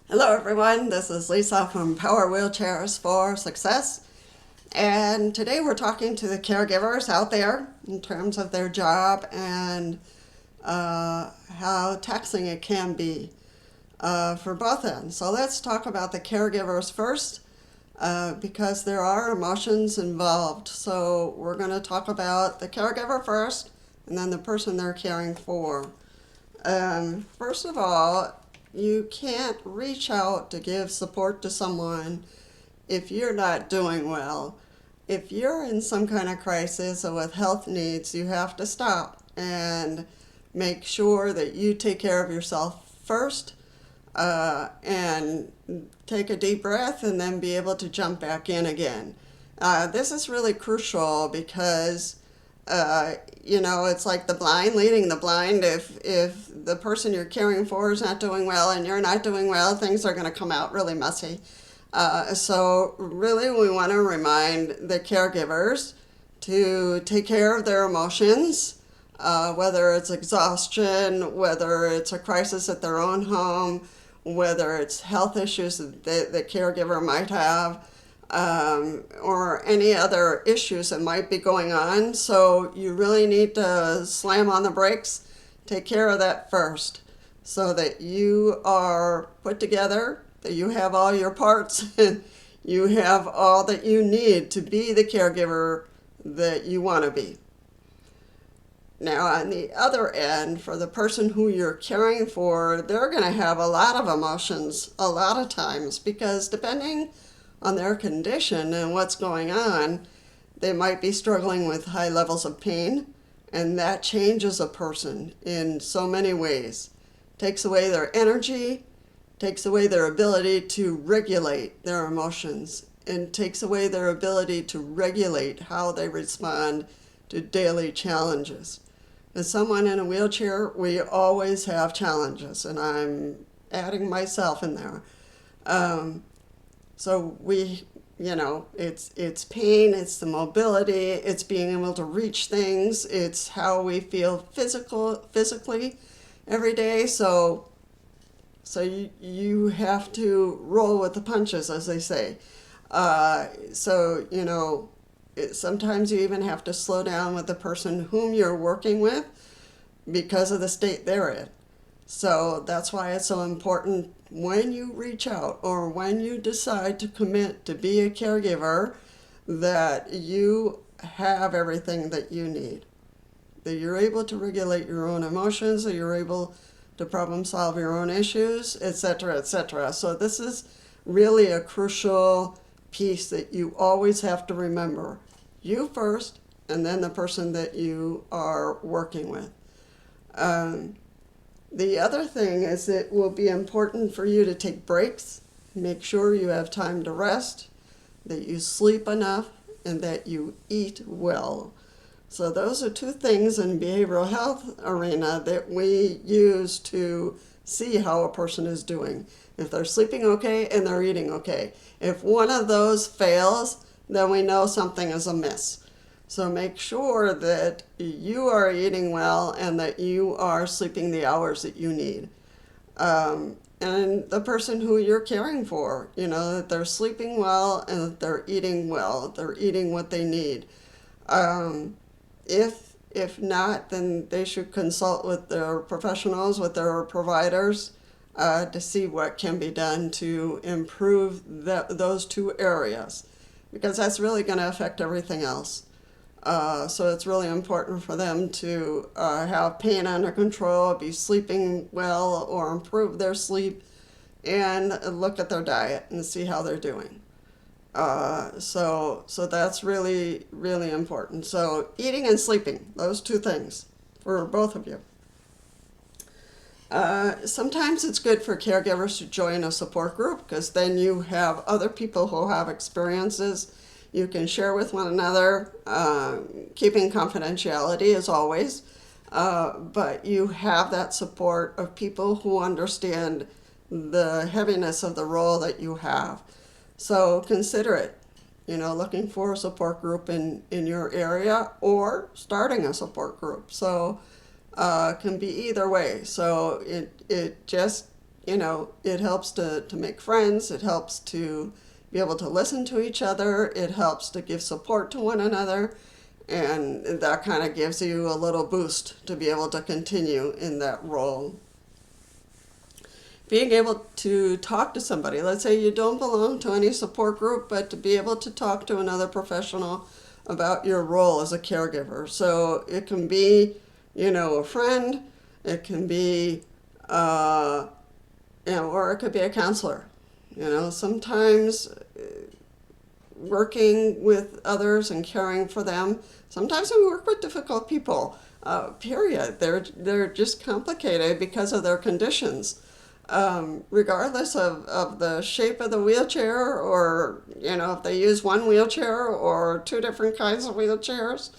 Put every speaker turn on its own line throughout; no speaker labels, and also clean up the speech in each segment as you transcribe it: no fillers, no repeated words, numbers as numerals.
Hello everyone, this is Lisa from Power Wheelchairs for Success. And today we're talking to the caregivers out there in terms of their job and how taxing it can be for both ends. So let's talk about the caregivers first because there are emotions involved. So we're going to talk about the caregiver first and then the person they're caring for. First of all, you can't reach out to give support to someone if you're not doing well. If you're in some kind of crisis or with health needs, you have to stop and make sure that you take care of yourself first and take a deep breath and then be able to jump back in again. This is really crucial because it's like the blind leading the blind. If the person you're caring for is not doing well and you're not doing well, things are going to come out really messy. So really, we want to remind the caregivers to take care of their emotions, whether it's exhaustion, whether it's a crisis at their own home, whether it's health issues that the caregiver might have, or any other issues that might be going on. So you really need to slam on the brakes, take care of that first, so that you are put together, that you have all your parts, and you have all that you need to be the caregiver that you want to be. Now, on the other end, for the person who you're caring for, they're going to have a lot of emotions a lot of times because depending on their condition and what's going on, they might be struggling with high levels of pain, and that changes a person in so many ways. Takes away their energy, takes away their ability to regulate their emotions, and takes away their ability to regulate how they respond to daily challenges. As someone in a wheelchair, we always have challenges, and I'm adding myself in there. So it's pain, it's the mobility, it's being able to reach things, it's how we feel physically every day. So you have to roll with the punches, as they say. Sometimes you even have to slow down with the person whom you're working with because of the state they're in. So that's why it's so important when you reach out or when you decide to commit to be a caregiver that you have everything that you need. That you're able to regulate your own emotions, that you're able to problem solve your own issues, etc., etc. So this is really a crucial piece that you always have to remember. You first, and then the person that you are working with. The other thing is it will be important for you to take breaks, make sure you have time to rest, that you sleep enough, and that you eat well. So those are two things in behavioral health arena that we use to see how a person is doing. If they're sleeping okay and they're eating okay. If one of those fails, then we know something is amiss. So make sure that you are eating well and that you are sleeping the hours that you need. And the person who you're caring for, that they're sleeping well and that they're eating well, they're eating what they need. If not, then they should consult with their professionals, with their providers, to see what can be done to improve those two areas, because that's really going to affect everything else. So it's really important for them to have pain under control, be sleeping well or improve their sleep, and look at their diet and see how they're doing. So that's really, really important. So eating and sleeping, those two things for both of you. Sometimes it's good for caregivers to join a support group because then you have other people who have experiences you can share with one another, keeping confidentiality as always, but you have that support of people who understand the heaviness of the role that you have. So consider it, looking for a support group in your area or starting a support group. So can be either way. So it just it helps to make friends. It helps to be able to listen to each other. It helps to give support to one another. And that kind of gives you a little boost to be able to continue in that role. Being able to talk to somebody, let's say you don't belong to any support group, but to be able to talk to another professional about your role as a caregiver. So it can be, a friend, it can be, or it could be a counselor. Sometimes working with others and caring for them, sometimes we work with difficult people, period. They're just complicated because of their conditions. Regardless of the shape of the wheelchair, or if they use one wheelchair or two different kinds of wheelchairs,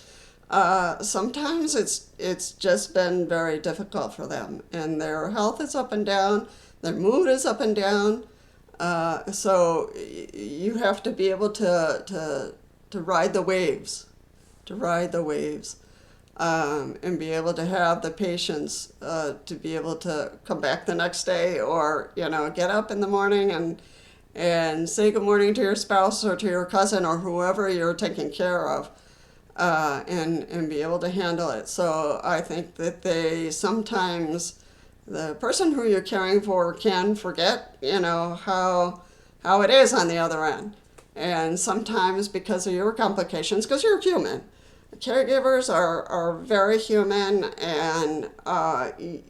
sometimes it's just been very difficult for them, and their health is up and down, their mood is up and down. So you have to be able to ride the waves, and be able to have the patience to be able to come back the next day, or get up in the morning and say good morning to your spouse or to your cousin or whoever you're taking care of, and be able to handle it. So I think that the person who you're caring for can forget how it is on the other end, and sometimes because of your complications, because you're human. Caregivers are very human, and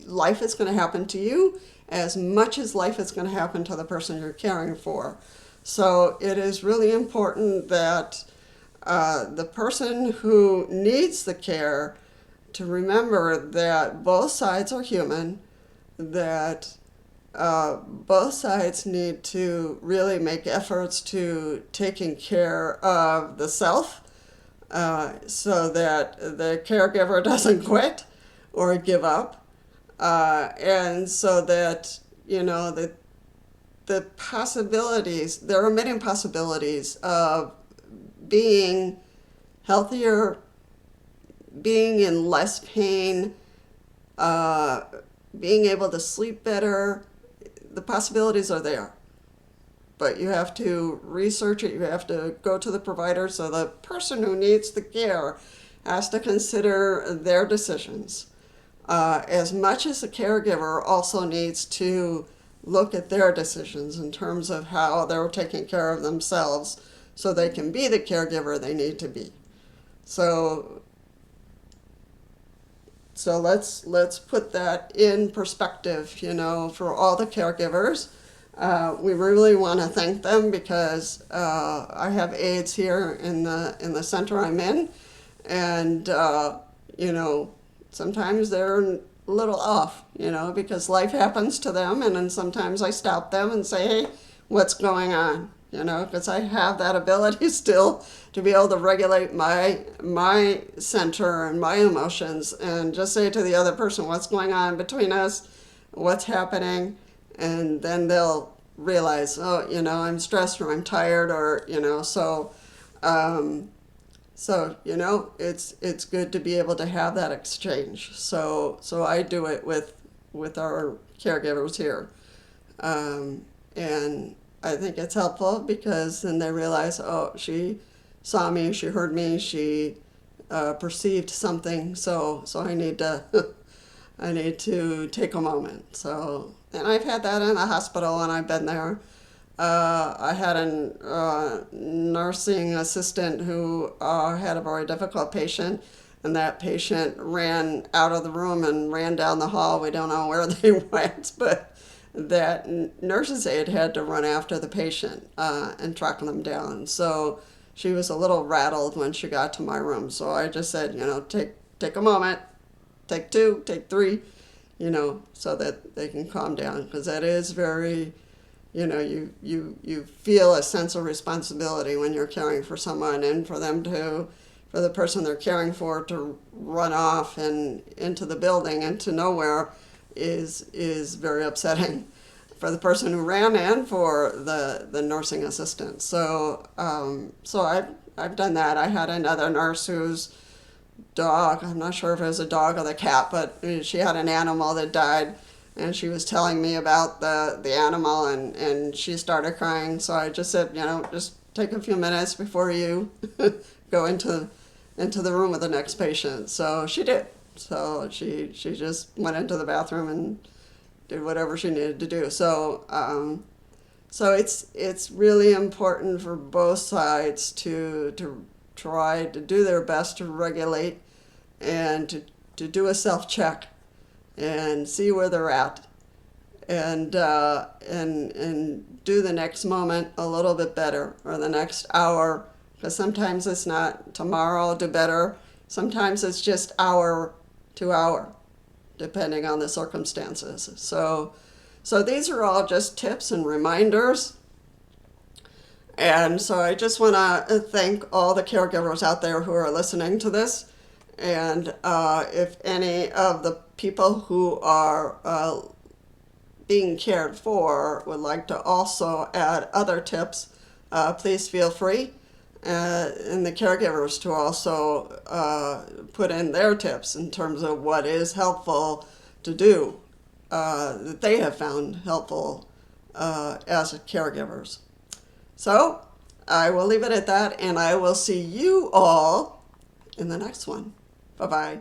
life is going to happen to you as much as life is going to happen to the person you're caring for. So it is really important that the person who needs the care to remember that both sides are human, that both sides need to really make efforts to taking care of the self, so that the caregiver doesn't quit or give up, and so that the possibilities, there are many possibilities of being healthier, being in less pain, being able to sleep better. The possibilities are there. But you have to research it, you have to go to the provider, so the person who needs the care has to consider their decisions. As much as the caregiver also needs to look at their decisions in terms of how they're taking care of themselves so they can be the caregiver they need to be. So let's put that in perspective, for all the caregivers. We really want to thank them because I have aides here in the center I'm in, and sometimes they're a little off, because life happens to them, and then sometimes I stop them and say, hey, what's going on? Because I have that ability still to be able to regulate my center and my emotions, and just say to the other person what's going on between us, what's happening. And then they'll realize, I'm stressed, or I'm tired, or, it's good to be able to have that exchange. So I do it with our caregivers here. And I think it's helpful because then they realize, oh, she saw me, she heard me, she perceived something, so I need to I need to take a moment. So, and I've had that in the hospital, and I've been there. I had a nursing assistant who had a very difficult patient, and that patient ran out of the room and ran down the hall. We don't know where they went, but that nurse's aide had to run after the patient and track them down. So she was a little rattled when she got to my room. So I just said, take a moment, take 2, take 3, so that they can calm down, because that is very, you feel a sense of responsibility when you're caring for someone, and for the person they're caring for to run off and into the building and to nowhere is very upsetting for the person who ran and for the nursing assistant. So I've done that. I had another nurse whose dog, I'm not sure if it was a dog or the cat, but she had an animal that died, and she was telling me about the animal, and she started crying. So I just said, just take a few minutes before you go into the room with the next patient. So she did. So she just went into the bathroom and did whatever she needed to do. So it's really important for both sides to try to do their best to regulate and to do a self-check and see where they're at, and do the next moment a little bit better, or the next hour, because sometimes it's not tomorrow I'll do better. Sometimes it's just hour to hour, depending on the circumstances. So these are all just tips and reminders. And so I just want to thank all the caregivers out there who are listening to this. And if any of the people who are being cared for would like to also add other tips, please feel free. And the caregivers to also put in their tips in terms of what is helpful to do, that they have found helpful as caregivers. So I will leave it at that, and I will see you all in the next one. Bye-bye.